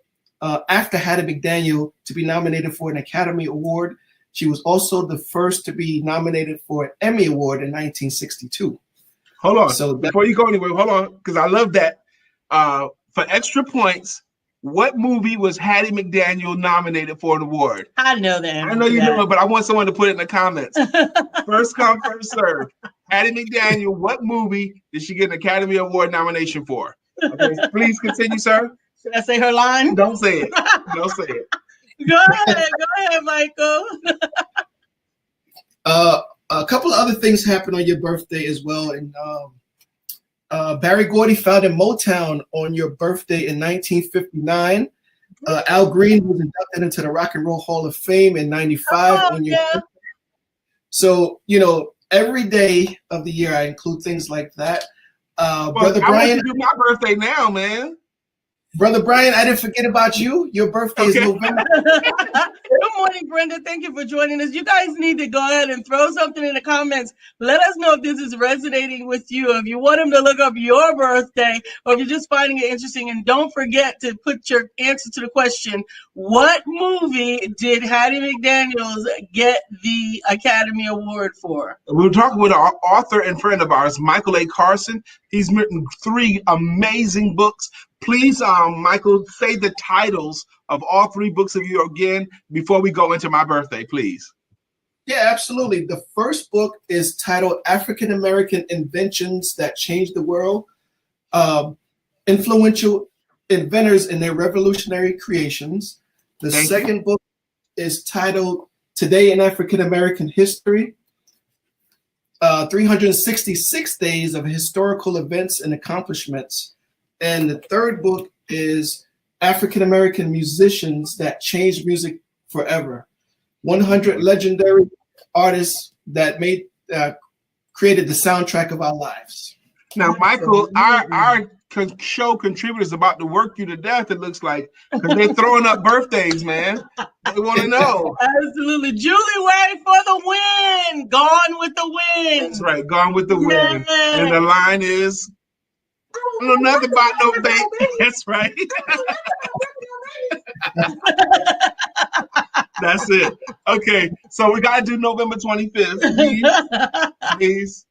after Hattie McDaniel to be nominated for an Academy Award. She was also the first to be nominated for an Emmy Award in 1962. Hold on. So before you go anywhere, hold on, because I love that. For extra points, what movie was Hattie McDaniel nominated for an award? I know that. I know you know it, but I want someone to put it in the comments. First come, first serve. Hattie McDaniel, what movie did she get an Academy Award nomination for? Okay, please continue, sir. Should I say her line? Don't say it. Don't say it. Go ahead, Michael. A couple of other things happened on your birthday as well. And Barry Gordy founded Motown on your birthday in 1959. Al Green was inducted into the Rock and Roll Hall of Fame in 95 on your birthday. So, every day of the year I include things like that. Brother Brian, I want to do my birthday now, man. Brother Brian, I didn't forget about you. Your birthday is November. Good morning, Brenda. Thank you for joining us. You guys need to go ahead and throw something in the comments. Let us know if this is resonating with you. If you want him to look up your birthday, or if you're just finding it interesting. And don't forget to put your answer to the question, what movie did Hattie McDaniels get the Academy Award for? We were talking with an author and friend of ours, Michael A. Carson. He's written 3 amazing books. Please, Michael, say the titles of all 3 books of you again before we go into my birthday, please. Yeah, absolutely. The first book is titled African American Inventions That Changed the World, Influential Inventors and Their Revolutionary Creations. The second book is titled Today in African American History, 366 Days of Historical Events and Accomplishments. And the third book is African American Musicians That Changed Music Forever, 100 Legendary Artists that created the soundtrack of our lives. Now, Michael, our show contributors about to work you to death, it looks like, because they're throwing up birthdays, man. They want to know. Absolutely. Julie Way for the win. Gone with the Wind. That's right. Gone with the Wind. And the line is, I don't know nothing about no baby. That's right. That's it. Okay. So we got to do November 25th. Please.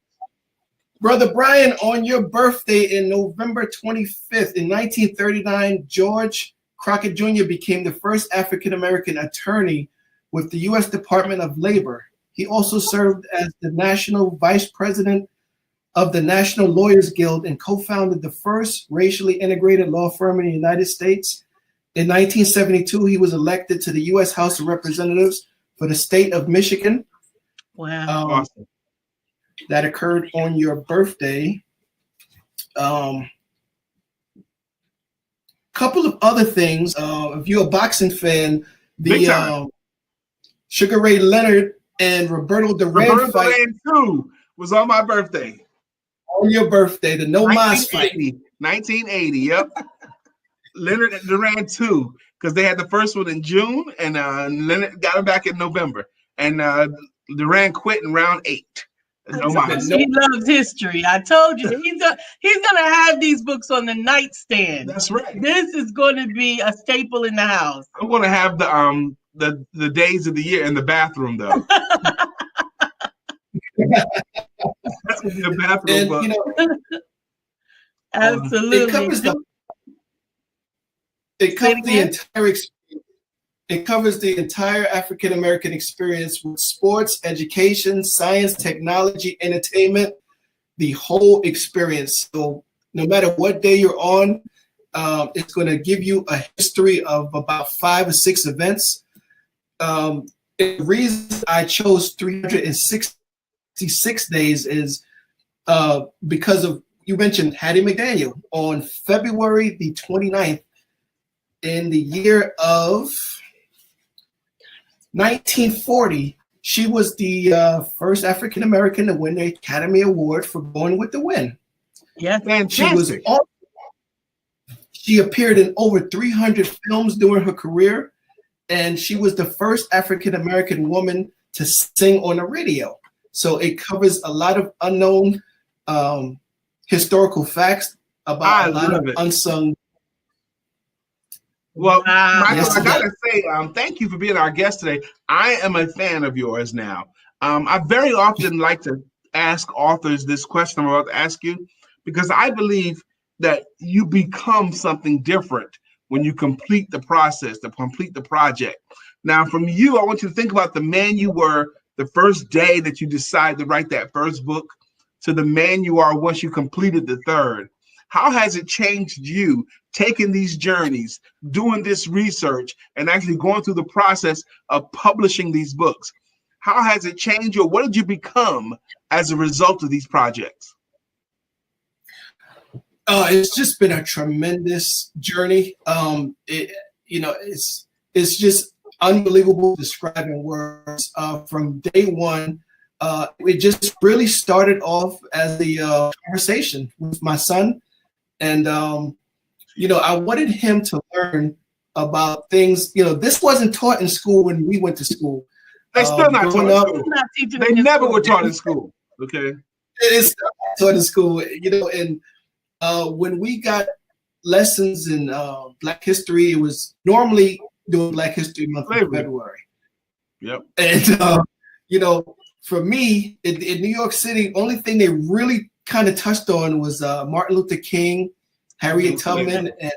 Brother Brian, on your birthday in November 25th, in 1939, George Crockett Jr. became the first African-American attorney with the U.S. Department of Labor. He also served as the national vice president of the National Lawyers Guild and co-founded the first racially integrated law firm in the United States. In 1972, he was elected to the U.S. House of Representatives for the state of Michigan. Wow. Awesome. That occurred on your birthday. Couple of other things. If you're a boxing fan, the Sugar Ray Leonard and Roberto Duran fight Duran 2 was on my birthday. On your birthday, the No Mas fight. 1980, yep. Leonard and Duran 2, because they had the first one in June, and Leonard got him back in November. And Duran quit in round 8. No Mas. He loves history. I told you he's gonna have these books on the nightstand. That's right. This is going to be a staple in the house. I'm gonna have the days of the year in the bathroom though. That's gonna be a bathroom book. Absolutely. It covers the entire African American experience with sports, education, science, technology, entertainment, the whole experience. So no matter what day you're on, it's going to give you a history of about 5 or 6 events. The reason I chose 360 366 days is because of, you mentioned Hattie McDaniel. On February the 29th in the year of 1940, she was the first African American to win the Academy Award for Born with the Wind. Yeah, fantastic. She appeared in over 300 films during her career, and she was the first African American woman to sing on the radio. So it covers a lot of unknown historical facts about a lot of unsung. Well, Michael, I gotta say, thank you for being our guest today. I am a fan of yours now. I very often like to ask authors this question I'm about to ask you, because I believe that you become something different when you complete the process, to complete the project. Now, from you, I want you to think about the man you were the first day that you decided to write that first book to the man you are once you completed the third. How has it changed you taking these journeys, doing this research, and actually going through the process of publishing these books? How has it changed you, or what did you become as a result of these projects? It's just been a tremendous journey. It's just unbelievable to describe in words. From day one, it just really started off as a conversation with my son. And, I wanted him to learn about things. This wasn't taught in school when we went to school. They still not taught in school. They never were taught in school. Okay. It is taught in school, and when we got lessons in Black history, it was normally during Black History Month in February. Yep. And, for me, in New York City, only thing they really kind of touched on was Martin Luther King, Harriet Tubman, and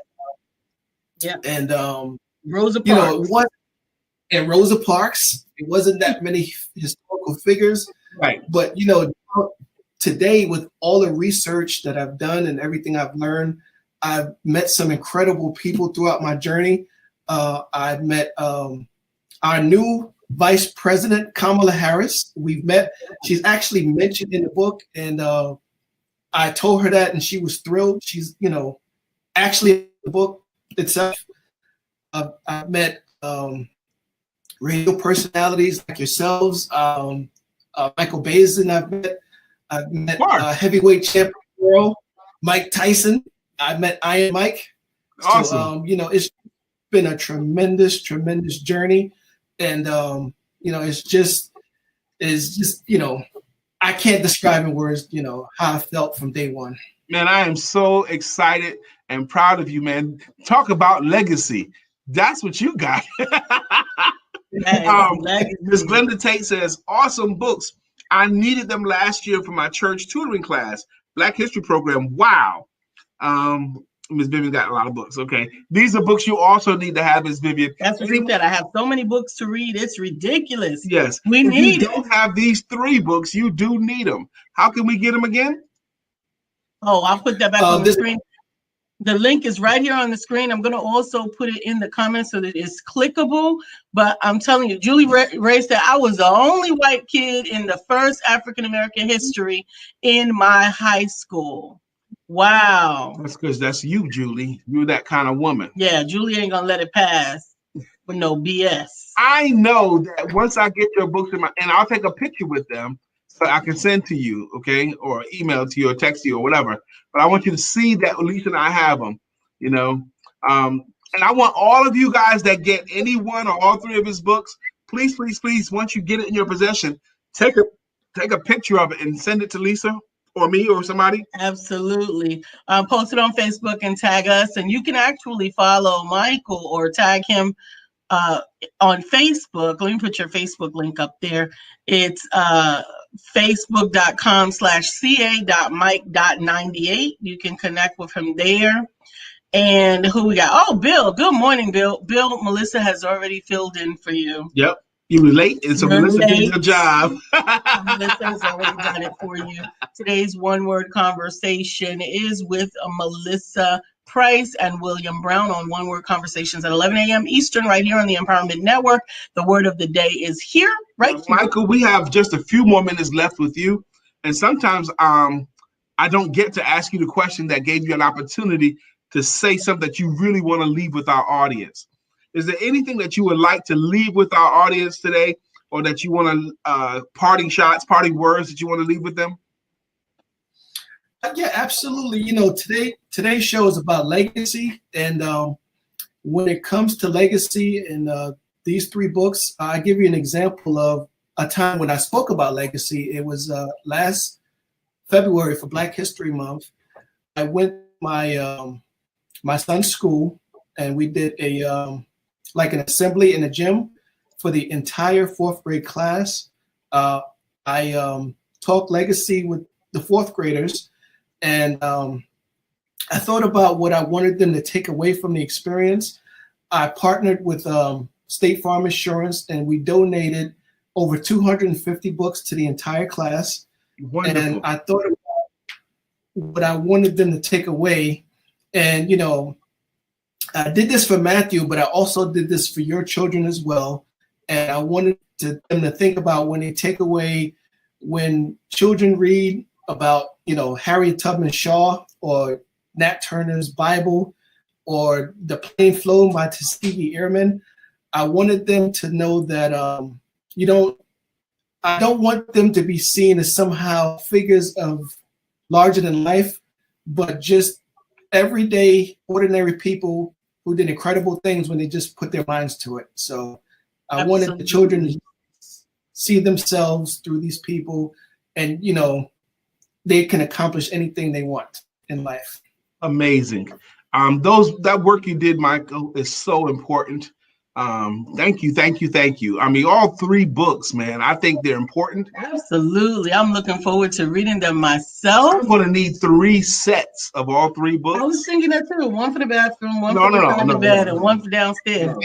Rosa Parks. And Rosa Parks. It wasn't that many historical figures. Right. But, today, with all the research that I've done and everything I've learned, I've met some incredible people throughout my journey. I've met our new Vice President, Kamala Harris. We've met. She's actually mentioned in the book, and I told her that, and she was thrilled. She's, actually in the book itself. I've met radio personalities like yourselves, Michael Bazin. I've met heavyweight champion world, Mike Tyson. I've met Iron Mike. Awesome. So, it's been a tremendous, tremendous journey. And, it's just, I can't describe in words, how I felt from day one. Man, I am so excited and proud of you, man. Talk about legacy. That's what you got. Ms. Glenda Tate says, awesome books. I needed them last year for my church tutoring class, Black History program. Wow. Ms. Vivian got a lot of books. Okay. These are books you also need to have, Ms. Vivian. That's what she said. I have so many books to read. It's ridiculous. Yes. We need If you don't have these 3 books, you do need them. How can we get them again? Oh, I'll put that back on the screen. The link is right here on the screen. I'm going to also put it in the comments so that it's clickable. But I'm telling you, Julie Ray said I was the only white kid in the first African-American history in my high school. Wow. That's because that's you, Julie. You're that kind of woman. Yeah, Julie ain't going to let it pass with no BS. I know that once I get your books and I'll take a picture with them so I can send to you, okay, or email to you or text you or whatever. But I want you to see that Lisa and I have them, And I want all of you guys that get any one or all 3 of his books, please, please, please, once you get it in your possession, take a picture of it and send it to Lisa or me or somebody. Absolutely. Post it on Facebook and tag us. And you can actually follow Michael or tag him on Facebook. Let me put your Facebook link up there. It's facebook.com/ca.mike.98. You can connect with him there. And who we got? Oh, Bill. Good morning, Bill. Bill, Melissa has already filled in for you. Yep. You were late, and so Melissa did your job. Melissa has already done it for you. Today's one-word conversation is with Melissa Price and William Brown on One Word Conversations at 11 a.m. Eastern, right here on the Empowerment Network. The word of the day is here, right here. Michael, we have just a few more minutes left with you. And sometimes I don't get to ask you the question that gave you an opportunity to say something that you really want to leave with our audience. Is there anything that you would like to leave with our audience today, or that you want to parting shots, parting words that you want to leave with them? Yeah, absolutely. You know, today's show is about legacy, and when it comes to legacy and these 3 books, I give you an example of a time when I spoke about legacy. It was last February for Black History Month. I went to my son's school, and we did an assembly in a gym for the entire 4th grade class. I talked legacy with the 4th graders, and I thought about what I wanted them to take away from the experience. I partnered with State Farm Insurance, and we donated over 250 books to the entire class. Wonderful. And I thought about what I wanted them to take away. And, you know, I did this for Matthew, but I also did this for your children as well. And I wanted them to think about when they take away, when children read about, you know, Harriet Tubman Shaw or Nat Turner's Bible or The Plane Flown by Tuskegee Airmen, I wanted them to know that I don't want them to be seen as somehow figures of larger than life, but just everyday, ordinary people who did incredible things when they just put their minds to it. So I wanted the children to see themselves through these people, and, you know, they can accomplish anything they want in life. Amazing. That work you did, Michael, is so important. Thank you. I mean, all 3 books, man, I think they're important. Absolutely. I'm looking forward to reading them myself. I'm going to need 3 sets of all 3 books. I was thinking that too. One for the bathroom, one for the bed, and one for downstairs.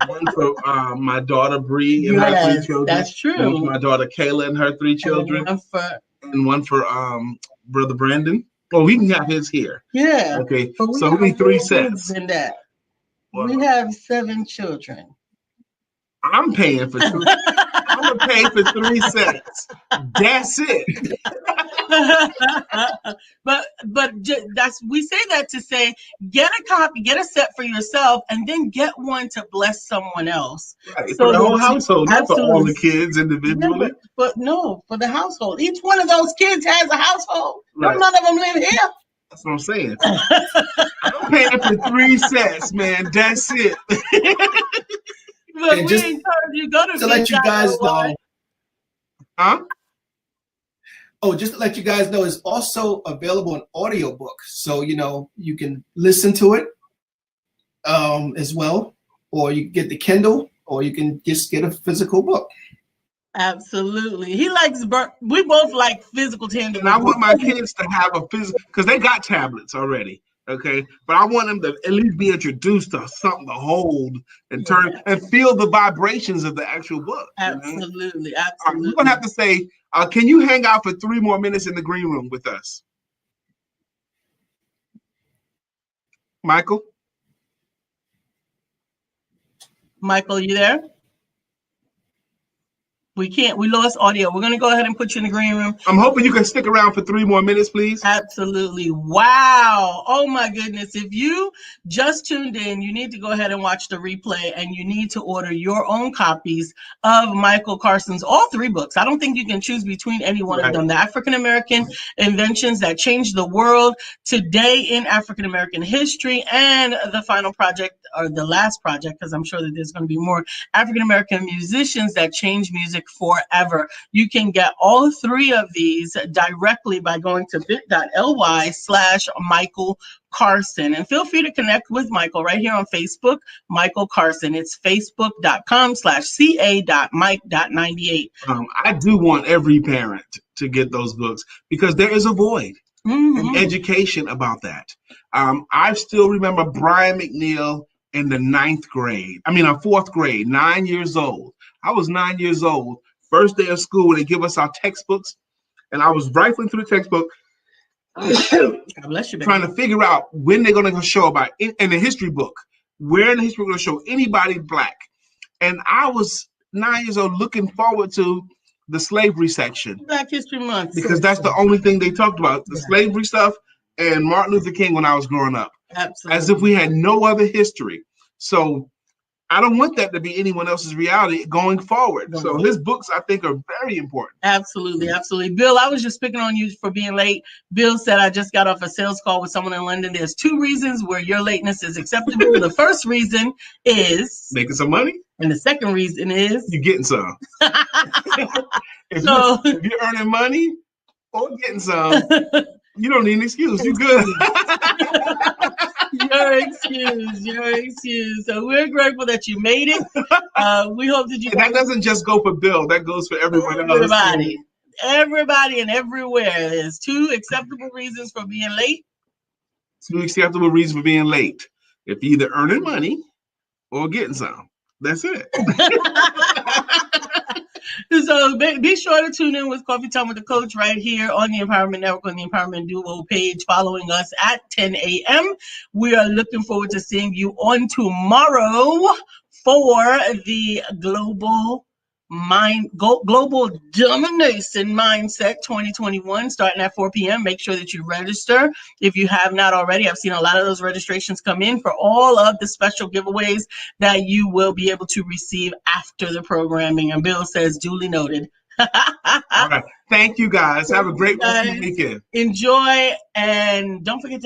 One for my daughter Bree and her 3 children. That's true. One for my daughter Kayla and her 3 children. And one for Brother Brandon. Oh, we can have his here. Yeah. Okay. So we need 3 sets. In that. We have 7 children. I'm paying for 3. I'm gonna pay for 3 sets. That's it. but we say that to say, get a copy, get a set for yourself, and then get one to bless someone else. Right. So for the whole household, not for all the kids individually. Yeah, but no, for the household. Each one of those kids has a household. Right. None of them live here. That's what I'm saying. I'm paying for 3 sets, man. That's it. But we encourage you to let you guys know. Huh? Oh, just to let you guys know, it's also available in audiobook. So, you know, you can listen to it as well, or you can get the Kindle, or you can just get a physical book. Absolutely. He likes, we both like physical tangible. And I want my kids to have a physical, because they got tablets already. Okay. But I want them to at least be introduced to something to hold and turn and feel the vibrations of the actual book. Absolutely. You know? Absolutely. We're going to have to say, can you hang out for 3 more minutes in the green room with us? Michael? Michael, you there? We lost audio. We're going to go ahead and put you in the green room. I'm hoping you can stick around for 3 more minutes, please. Absolutely. Wow. Oh my goodness. If you just tuned in, you need to go ahead and watch the replay, and you need to order your own copies of Michael Carson's all 3 books. I don't think you can choose between any one of them. The African-American Inventions That Changed the World, Today in African-American History, and the final project, or the last project, because I'm sure that there's going to be more, African-American Musicians That Changed Music Forever. You can get all 3 of these directly by going to bit.ly/Michael Carson, and feel free to connect with Michael right here on Facebook, Michael Carson. It's facebook.com/ca.mike.98. I do want every parent to get those books, because there is a void in education about that. I still remember Brian McNeill in the 4th grade, 9 years old. I was 9 years old, first day of school, when they give us our textbooks, and I was rifling through the textbook, God bless you, baby. Trying to figure out when they're going to show about in the history book, where in the history book going to show anybody black. And I was 9 years old looking forward to the slavery section. Black History Month. Because that's the only thing they talked about, the slavery stuff and Martin Luther King when I was growing up. Absolutely. As if we had no other history. So I don't want that to be anyone else's reality going forward. So his books, I think, are very important. Absolutely, absolutely. Bill, I was just picking on you for being late. Bill said, I just got off a sales call with someone in London. There's 2 reasons where your lateness is acceptable. The first reason is making some money. And the second reason is you're getting some. if you're earning money or getting some, you don't need an excuse. You're good. Your excuse. So we're grateful that you made it. We hope that you. And that doesn't just go for Bill. That goes for everyone else. Everybody and everywhere. There's 2 acceptable reasons for being late. 2 acceptable reasons for being late. If you're either earning money or getting some. That's it. So be sure to tune in with Coffee Time with the Coach right here on the Empowerment Network on the Empowerment Duo page, following us at 10 a.m. We are looking forward to seeing you on tomorrow for the Global Domination Mindset 2021 starting at 4 p.m. Make sure that you register if you have not already. I've seen a lot of those registrations come in for all of the special giveaways that you will be able to receive after the programming. And Bill says, duly noted. All right. Thank you, guys. Have a great weekend. Enjoy, and don't forget to have